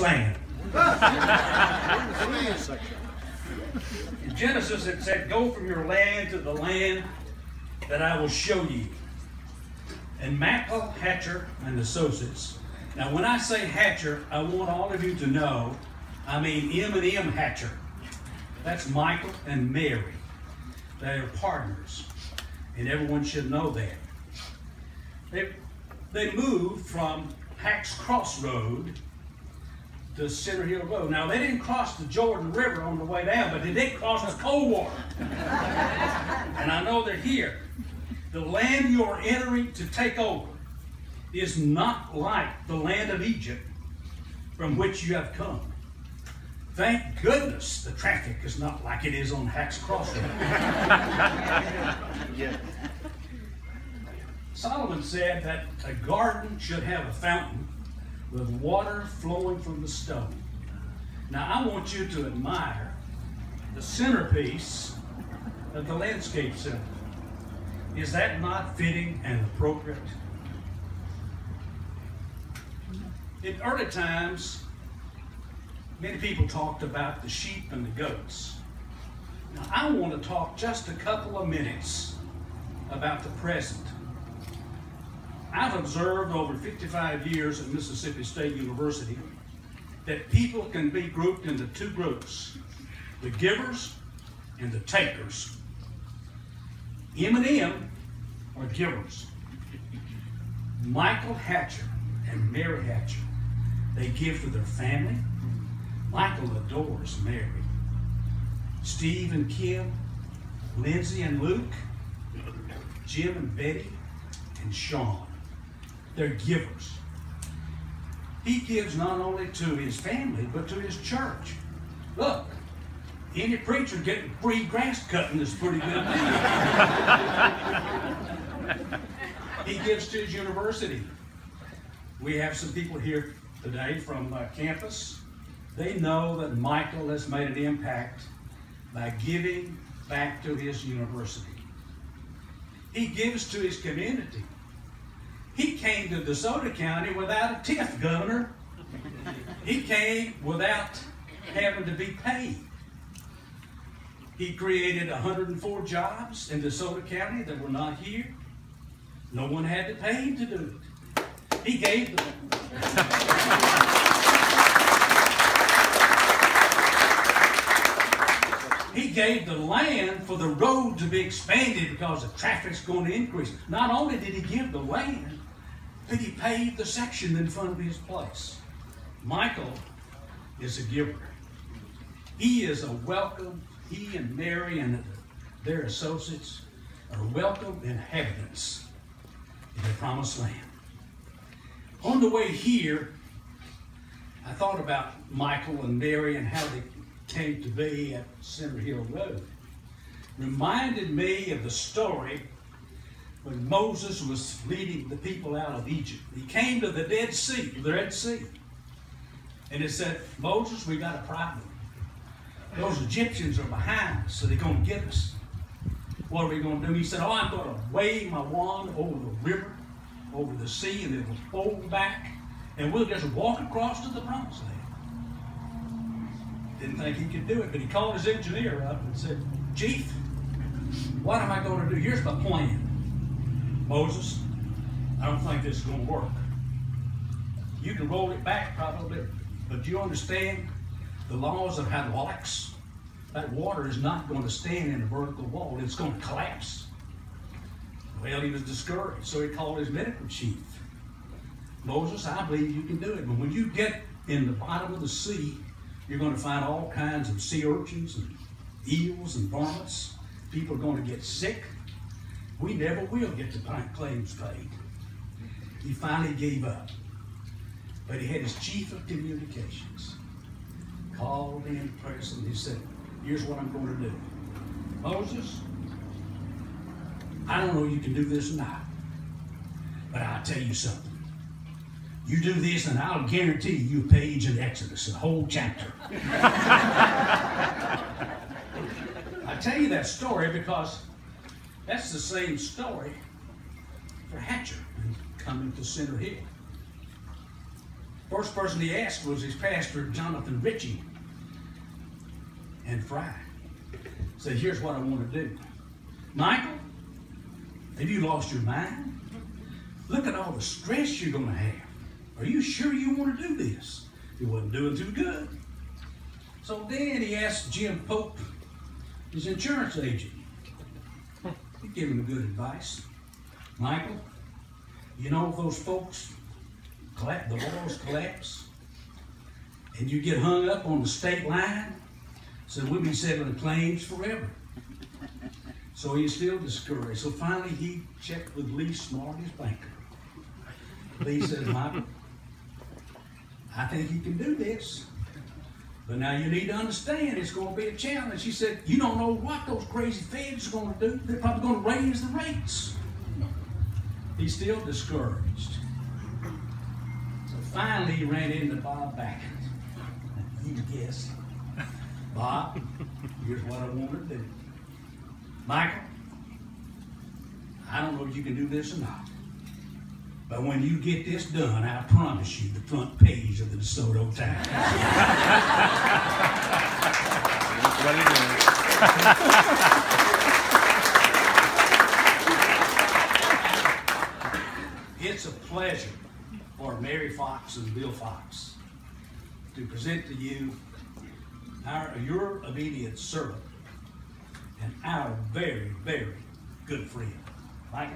land. In Genesis it said, go from your land to the land that I will show you. And Michael Hatcher and Associates. Now when I say Hatcher, I want all of you to know, I mean M&M Hatcher. That's Michael and Mary. They are partners. And everyone should know that. They moved from Hacks Crossroad to Center Hill Road. Now they didn't cross the Jordan River on the way down, but they did cross the Coldwater. And I know they're here. The land you are entering to take over is not like the land of Egypt from which you have come. Thank goodness the traffic is not like it is on Hacks Crossroad. Solomon said that a garden should have a fountain with water flowing from the stone. Now I want you to admire the centerpiece of the landscape center. Is that not fitting and appropriate? In early times, many people talked about the sheep and the goats. Now I want to talk just a couple of minutes about the present. I've observed over 55 years at Mississippi State University that people can be grouped into two groups, the givers and the takers. M&M are givers. Michael Hatcher and Mary Hatcher, they give to their family. Michael adores Mary. Steve and Kim, Lindsay and Luke, Jim and Betty, and Sean. They're givers. He gives not only to his family, but to his church. Look, any preacher getting free grass cutting is pretty good. He gives to his university. We have some people here today from campus. They know that Michael has made an impact by giving back to his university. He gives to his community. He came to DeSoto County without a TIF governor. He came without having to be paid. He created 104 jobs in DeSoto County that were not here. No one had to pay him to do it. He gave them. He gave the land for the road to be expanded because the traffic's going to increase. Not only did he give the land, but he paved the section in front of his place. Michael is a giver. He is a welcome. He and Mary and their associates are welcome inhabitants in the promised land. On the way here, I thought about Michael and Mary and how they came to be at Center Hill Road. Reminded me of the story when Moses was leading the people out of Egypt. He came to the Red Sea. And it said, Moses, we got a problem. Those Egyptians are behind us, so they're going to get us. What are we going to do? He said, I'm going to wave my wand over the river, over the sea, and it will fold back, and we'll just walk across to the promised land. Didn't think he could do it, but he called his engineer up and said, Chief, what am I going to do? Here's my plan. Moses, I don't think this is going to work. You can roll it back probably, but do you understand the laws of hydraulics? That water is not going to stand in a vertical wall. It's going to collapse. Well, he was discouraged, so he called his medical chief. Moses, I believe you can do it, but when you get in the bottom of the sea, you're going to find all kinds of sea urchins and eels and varmints. People are going to get sick. We never will get the claims paid. He finally gave up. But he had his chief of communications called in person. He said, here's what I'm going to do. Moses, I don't know if you can do this or not, but I'll tell you something. You do this and I'll guarantee you a page in Exodus, a whole chapter. I tell you that story because that's the same story for Hatcher coming to Center Hill. First person he asked was his pastor, Jonathan Ritchie, and Fry. Said, here's what I want to do. Michael, have you lost your mind? Look at all the stress you're going to have. Are you sure you want to do this? He wasn't doing too good. So then he asked Jim Pope, his insurance agent. He gave him good advice. Michael, you know if those folks, the walls collapse, and you get hung up on the state line, so we'll be settling claims forever. So he's still discouraged. So finally he checked with Lee Smart, his banker. Lee says, Michael, I think you can do this. But now you need to understand it's going to be a challenge. He said, you don't know what those crazy feds are going to do. They're probably going to raise the rates. He's still discouraged. So finally he ran into Bob Backett. You guess. Bob, here's what I want to do. Michael, I don't know if you can do this or not, but when you get this done, I promise you the front page of the DeSoto Times. It's a pleasure for Mary Fox and Bill Fox to present to you your obedient servant and our very, very good friend. Michael.